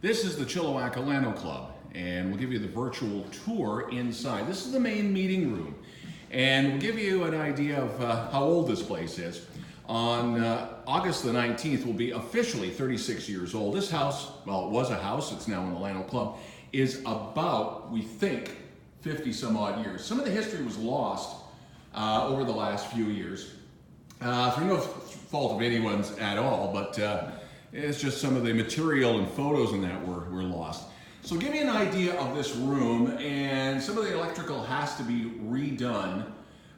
This is the Chilliwack Alano Club, and we'll give you the virtual tour inside. This is the main meeting room, and we'll give you an idea of how old this place is. On August the 19th, will be officially 36 years old. This house, well, it was a house, it's now an Alano Club, is about, we think, 50 some odd years. Some of the history was lost over the last few years, through no fault of anyone's at all, but it's just some of the material and photos and that were lost. So give you an idea of this room, and some of the electrical has to be redone.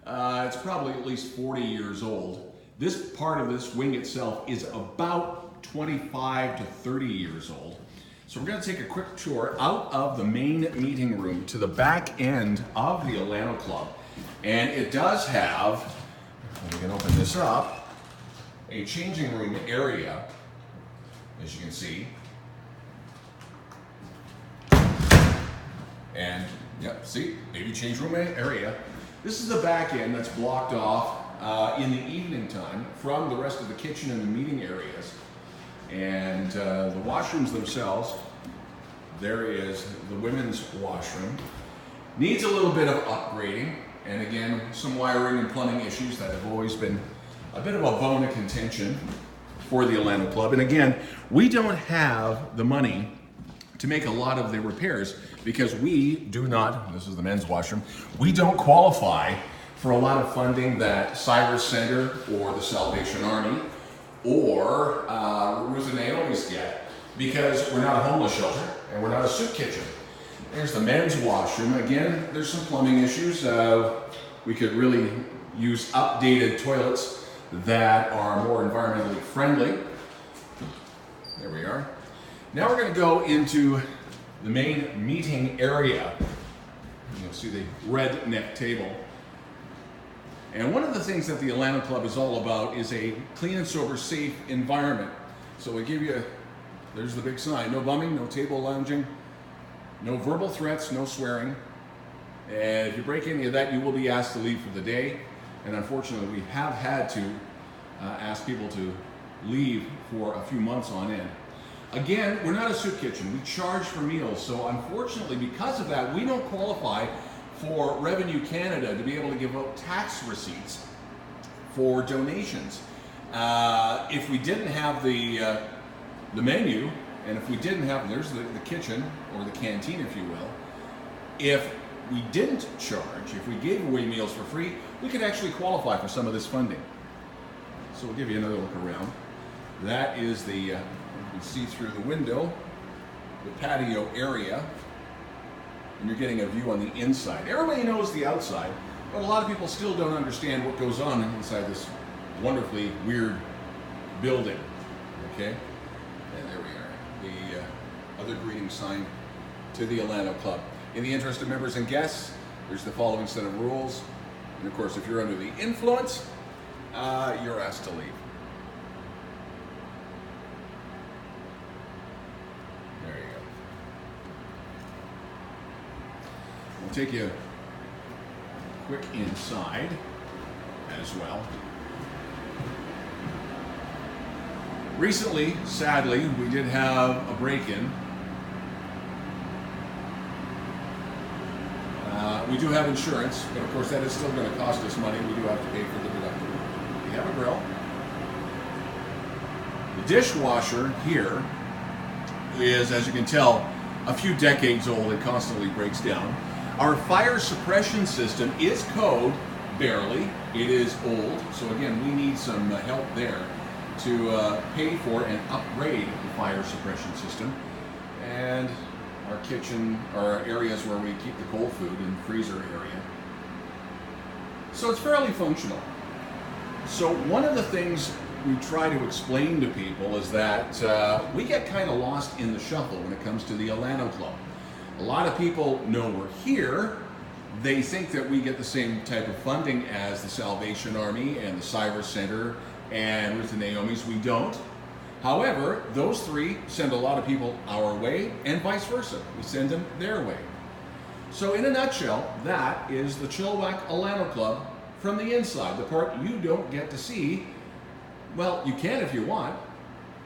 It's probably at least 40 years old. This part of this wing itself is about 25 to 30 years old. So we're going to take a quick tour out of the main meeting room to the back end of the Alano Club. And it does have, we can open this up, a changing room area, as you can see. And, yep, see, baby change room area. This is the back end that's blocked off in the evening time from the rest of the kitchen and the meeting areas. And the washrooms themselves, there is the women's washroom. Needs a little bit of upgrading, and again, some wiring and plumbing issues that have always been a bit of a bone of contention for the Alano Club. And again, we don't have the money to make a lot of the repairs because we do not, this is the men's washroom, we don't qualify for a lot of funding that Cyrus Center or the Salvation Army or Ruth and Naomi's get, because we're not a homeless shelter and we're not a soup kitchen. There's the men's washroom. Again, there's some plumbing issues. We could really use updated toilets that are more environmentally friendly. There we are. Now we're going to go into the main meeting area. You'll see the red neck table. And one of the things that the Alano Club is all about is a clean and sober, safe environment. So we give you, there's the big sign, no bumming, no table lounging, no verbal threats, no swearing. And if you break any of that, you will be asked to leave for the day. And unfortunately, we have had to ask people to leave for a few months on end. Again, we're not a soup kitchen. We charge for meals. So unfortunately, because of that, we don't qualify for Revenue Canada to be able to give out tax receipts for donations. If we didn't have the menu, and if we didn't have, there's the kitchen, or the canteen if you will, if we didn't charge, if we gave away meals for free, we could actually qualify for some of this funding. So we'll give you another look around. That is the, you can see through the window, the patio area, and you're getting a view on the inside. Everybody knows the outside, but a lot of people still don't understand what goes on inside this wonderfully weird building, okay? And there we are, the other greeting sign to the Alano Club. In the interest of members and guests, there's the following set of rules. And of course, if you're under the influence, you're asked to leave. There you go. We'll take you quick inside as well. Recently, sadly, we did have a break-in. We do have insurance, but of course that is still going to cost us money. We do have to pay for the deductible. We have a grill. The dishwasher here is, as you can tell, a few decades old. It constantly breaks down. Our fire suppression system is code, barely. It is old, so again, we need some help there to pay for and upgrade the fire suppression system. And our kitchen, our areas where we keep the cold food and freezer area. So it's fairly functional. So one of the things we try to explain to people is that we get kind of lost in the shuffle when it comes to the Alano Club. A lot of people know we're here. They think that we get the same type of funding as the Salvation Army and the Cyrus Center and Ruth and Naomi's. We don't. However, those three send a lot of people our way, and vice versa. We send them their way. So in a nutshell, that is the Chilliwack Alano Club from the inside, the part you don't get to see. Well, you can if you want.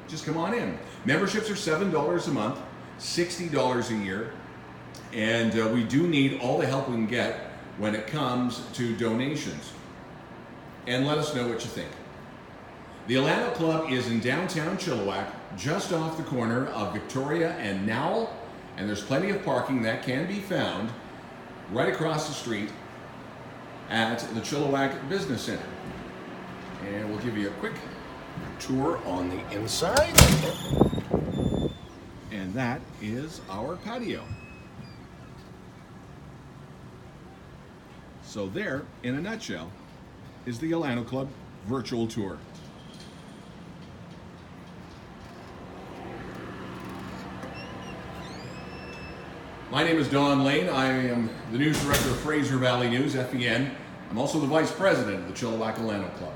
Just come on in. Memberships are $7 a month. $60 a year. And we do need all the help we can get when it comes to donations. And let us know what you think. The Alano Club is in downtown Chilliwack, just off the corner of Victoria and Nowell, and there's plenty of parking that can be found right across the street at the Chilliwack Business Center. And we'll give you a quick tour on the inside. And that is our patio. So there, in a nutshell, is the Alano Club virtual tour. My name is Don Lane. I am the news director of Fraser Valley News, FVN. I'm also the vice president of the Chilliwack Alano Club.